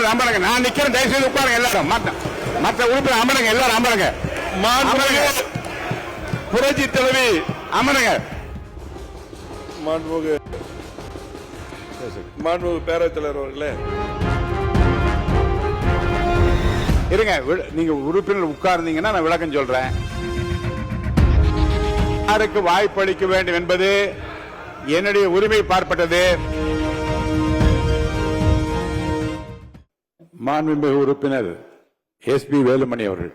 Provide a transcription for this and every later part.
உறுப்பினர் அமருங்க. நான் நிக்கிறேன், தயவு செய்து உட்காருங்க எல்லாரும். மற்ற உறுப்பினர் அமருங்க, எல்லாரும் அமருங்க. புரட்சி தலைவி அமருங்க. மாண்புமிகு பேரவைத் தலைவர் அவர்களே, இருங்க, நீங்க உறுப்பினர் உட்கார்ந்தீங்கன்னா நான் விளக்கம் சொல்றேன். யாருக்கு வாய்ப்பளிக்க வேண்டும் என்பது என்னுடைய உரிமை பார்ப்பட்டது. மாண்புமிகு உறுப்பினர் எஸ்பி வேலுமணி அவர்கள்.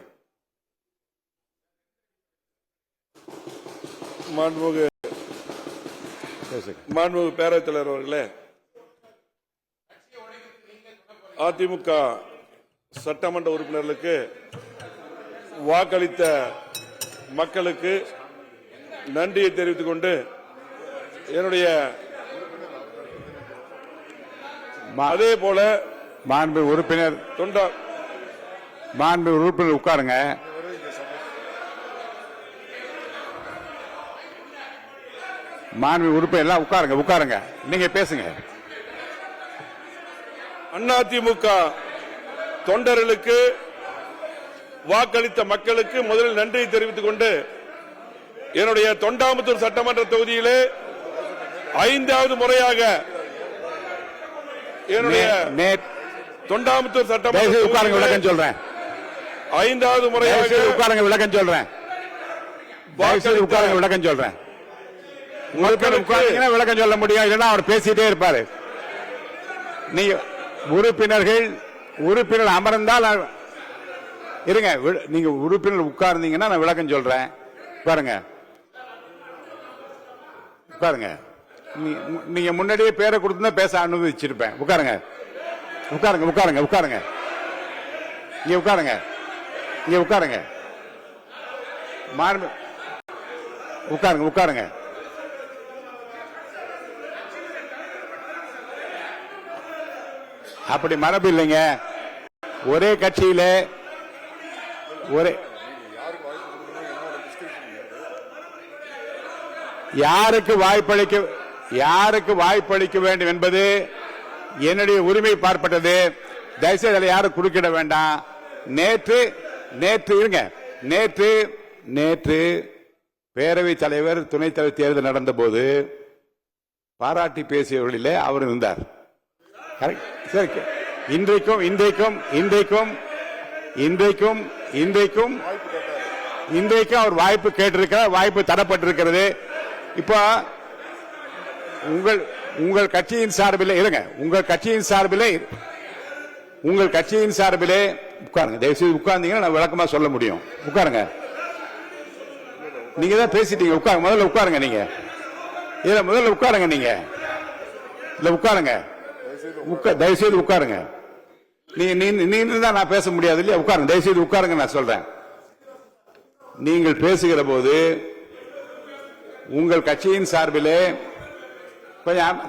மாண்புமிகு பேரவைத் தலைவர் அவர்களே, அதிமுக சட்டமன்ற உறுப்பினர்களுக்கு வாக்களித்த மக்களுக்கு நன்றியை தெரிவித்துக் கொண்டு என்னுடைய அதே போல மாண்புமிகு உறுப்பினர் உட்காருங்க. மாண்புமிகு உறுப்பினர் எல்லாம் உட்காருங்க. நீங்க பேசுங்க. அதிமுக தொண்டர்களுக்கு வாக்களித்த மக்களுக்கு முதலில் நன்றியை தெரிவித்துக் கொண்டு என்னுடைய தொண்டாமுத்தூர் சட்டமன்ற தொகுதியிலே 5வது முறையாக என்னுடைய தொண்டாமுத்தூர் சட்டமன்ற உட்காருங்க, விளக்கம் சொல்றேன். 5வது முறையாக உட்காருங்க, விளக்கம் சொல்றேன். உட்காருங்க, விளக்கம் சொல்றேன். விளக்கம் சொல்ல முடியும், இல்லைன்னா அவர் பேசிட்டே இருப்பாரு. நீங்க உறுப்பினர் அமர்ந்தால் இருங்க. நீங்க உறுப்பினர் உட்கார்ந்தீங்கன்னா நான் விளக்கம் சொல்றேன். உட்காருங்க. நீங்க முன்னாடியே பேரை கொடுத்து பேச அனுமதிச்சிருப்பேன். உட்காருங்க. இங்க உட்காருங்க. உட்காருங்க. அப்படி மரபு இல்லைங்க. ஒரே கட்சியில யாருக்கு வாய்ப்பளிக்க வேண்டும் என்பது என்னுடைய உரிமை பார்ப்பட்டது. தயவுசெய்து அதில் யாரும் குறுக்கிட வேண்டாம். நேற்று பேரவைத் தலைவர் துணைத் தலைவர் தேர்தல் நடந்த போது பாராட்டி பேசியவர்களிலே அவர் இருந்தார். இன்றைக்கும் அவர் வாய்ப்பு கேட்டிருக்கிறார், வாய்ப்பு தரப்பட்டிருக்கிறது. இப்போ உங்கள் கட்சியின் சார்பில் இருங்க. உங்கள் கட்சியின் சார்பிலே உட்காருங்க. தயவுசெய்து உட்கார்ந்தீங்கன்னா நான் விளக்கமா சொல்ல முடியும். உட்காருங்க. நீங்க தான் பேசிட்டீங்க. முதல்ல உட்காருங்க. நீங்க முதல்ல உட்காருங்க. நீங்க உட்காருங்க. தயவுசெய்து உட்காருங்க. நீங்க தான் நான் பேச முடியாது இல்லையா? உட்காருங்க. தயவுசெய்து உட்காருங்க. நான் சொல்றேன். நீங்கள் பேசுகிற போது உங்கள் கட்சியின் சார்பிலே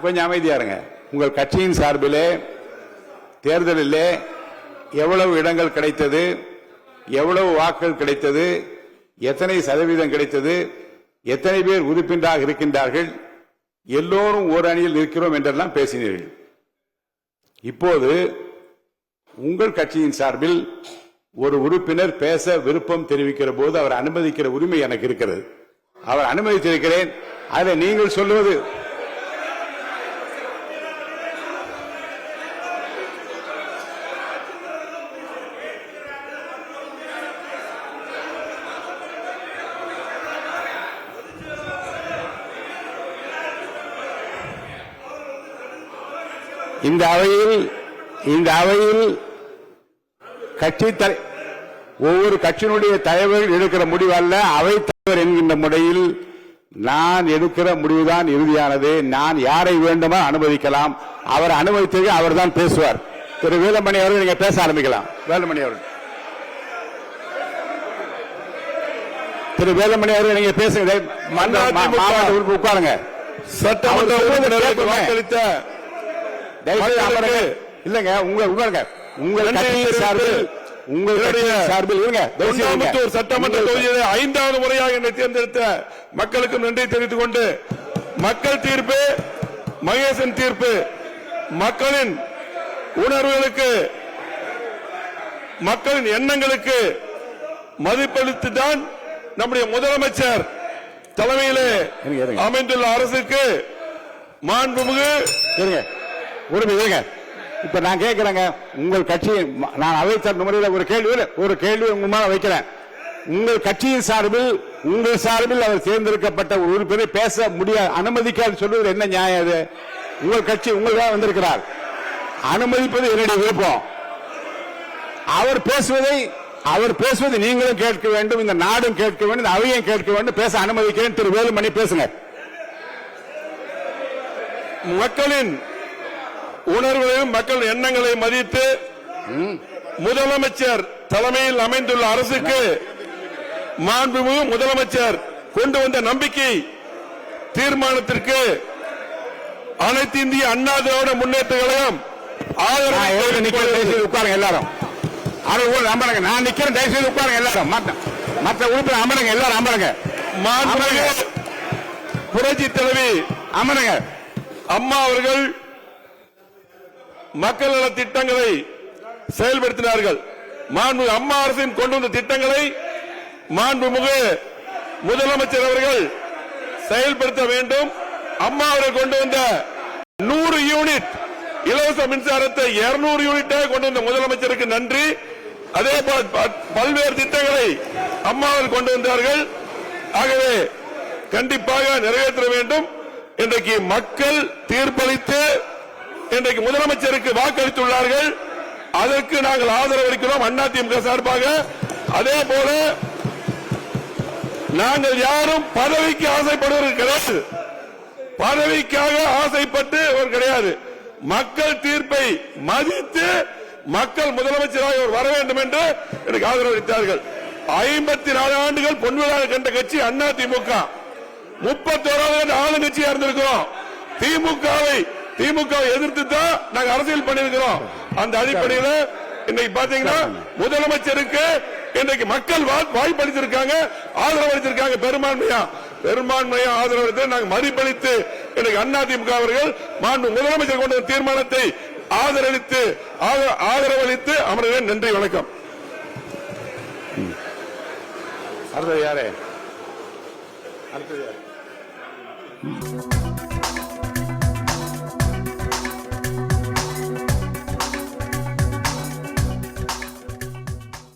கொஞ்சம் அமைதியா இருங்க. உங்கள் கட்சியின் சார்பிலே தேர்தலில் எவ்வளவு இடங்கள் கிடைத்தது, எவ்வளவு வாக்குகள் கிடைத்தது, எத்தனை சதவீதம் கிடைத்தது, எத்தனை பேர் உறுப்பினராக இருக்கின்றார்கள், எல்லோரும் ஒரு அணியில் இருக்கிறோம் என்றெல்லாம் பேசினீர்கள். இப்போது உங்கள் கட்சியின் சார்பில் ஒரு உறுப்பினர் பேச விருப்பம் தெரிவிக்கிற போது அவர் அனுமதிக்கிற உரிமை எனக்கு இருக்கிறது. அவர் அனுமதித்திருக்கிறேன். அதை நீங்கள் சொல்லுவது இந்த அவையில் ஒவ்வொரு கட்சியினுடைய தலைவர்கள் எடுக்கிற முடிவு அல்ல. அவைத் தலைவர் என்கின்ற முறையில் நான் எடுக்கிற முடிவுதான் இறுதியானது. நான் யாரை வேண்டுமோ அனுமதிக்கலாம். அவர் அனுமதித்தது அவர் தான் பேசுவார். திரு வேலுமணி அவர்கள் நீங்க பேச ஆரம்பிக்கலாம். வேலுமணி அவர்கள் நீங்க பேசுங்க. மாவட்ட உறுப்பு உட்காருங்க. சட்டமன்ற உறுப்பினருக்கு வாக்களித்த இல்லங்க உங்கள் கட்சியின் சார்பில் தொண்டாமுத்தூர் சட்டமன்ற தொகுதியில் 5வது முறையாக என்னை தேர்ந்தெடுத்த மக்களுக்கு நன்றி தெரிவித்துக் கொண்டு மக்கள் தீர்ப்பு, மகேசன் தீர்ப்பு மக்களின் உணர்வுகளுக்கு மக்களின் எண்ணங்களுக்கு மதிப்பளித்து தான் நம்முடைய முதலமைச்சர் தலைமையிலே அமைந்துள்ள அரசுக்கு மாண்புமிகு இப்ப நான் கேட்கிறேங்க, உங்கள் கட்சி, நான் அவைத்தர் முறையில் ஒரு கேள்வி உங்க மேல வைக்கிறேன். உங்கள் கட்சியின் சார்பில் அவர் தேர்ந்தெடுக்கப்பட்ட ஒரு உறுப்பினரை பேச முடியாது, அனுமதிக்காது சொல்வது என்ன நியாயம்? அது உங்கள் கட்சி உங்களுக்காக வந்திருக்கிறார், அனுமதிப்பது என்னுடைய விருப்பம். அவர் பேசுவதை நீங்களும் கேட்க வேண்டும், இந்த நாடும் கேட்க வேண்டும், இந்த அவையும் கேட்க வேண்டும். பேச அனுமதிக்கிறேன். திரு வேலுமணி பேசுங்க. மக்களின் உணர்வுகளையும் மக்கள் எண்ணங்களை மதித்து முதலமைச்சர் தலைமையில் அமைந்துள்ள அரசுக்கு மாண்புமிகு முதலமைச்சர் கொண்டு வந்த நம்பிக்கை தீர்மானத்திற்கு அனைத்து இந்திய அண்ணா திராவிட முன்னேற்ற கழகம் ஆதரவு. உட்காருங்க எல்லாரும், அமருங்க. நான் நிக்கிறேன், தயவுசெய்து உட்காருங்க எல்லாரும். மற்ற உறுப்பினர் அமருங்க, எல்லாரும் அமருங்க. மாண்புமிகு புரட்சி தலைவி அமருங்க. அம்மா அவர்கள் மக்கள் நல திட்டங்களை செயல்படுத்தினார்கள். மாண்புமிகு அம்மா அரசின் கொண்டு வந்த திட்டங்களை மாண்புமிகு முதலமைச்சர் அவர்கள் செயல்படுத்த வேண்டும். அம்மா அவர்கள் கொண்டு வந்த 100 யூனிட் இலவச மின்சாரத்தை 200 யூனிட்டாக கொண்டு வந்த முதலமைச்சருக்கு நன்றி. அதே போல் பல்வேறு திட்டங்களை அம்மா அவர்கள் கொண்டு வந்தார்கள். ஆகவே கண்டிப்பாக நிறைவேற்ற வேண்டும். இன்றைக்கு மக்கள் தீர்ப்பளித்து இன்றைக்கு முதலமைச்சருக்கு வாக்களித்துள்ளார்கள். அதற்கு நாங்கள் ஆதரவு அளிக்கிறோம் அதிமுக சார்பாக. அதே போல நாங்கள் யாரும் பதவிக்கு ஆசைப்படுவது கிடையாது, பதவிக்காக ஆசைப்பட்டு கிடையாது. மக்கள் தீர்ப்பை மதித்து மக்கள் முதலமைச்சராக வர வேண்டும் என்று எனக்கு ஆதரவு அளித்தார்கள். 54 ஆண்டுகள் பொன்விழா கண்ட கட்சி அதிமுக. 31வது ஆளுங்கட்சியா இருந்திருக்கிறோம். திமுக எதிர்த்து தான் நாங்க அரசியல் பண்ணிருக்கிறோம். அந்த அடிப்படையில் இன்னைக்கு பாத்தீங்கன்னா முதலமைச்சருக்கு இன்றைக்கு மக்கள் வாய்ப்பளித்திருக்காங்க, ஆதரவு அளித்திருக்காங்க. பெரும்பான்மையா ஆதரவு அளித்து நாங்கள் மதிப்பளித்து இன்றைக்கு அதிமுக அவர்கள் முதலமைச்சர் கொண்ட தீர்மானத்தை ஆதரவளித்து அமர்கிறேன். நன்றி, வணக்கம். அடுத்தது யாரு?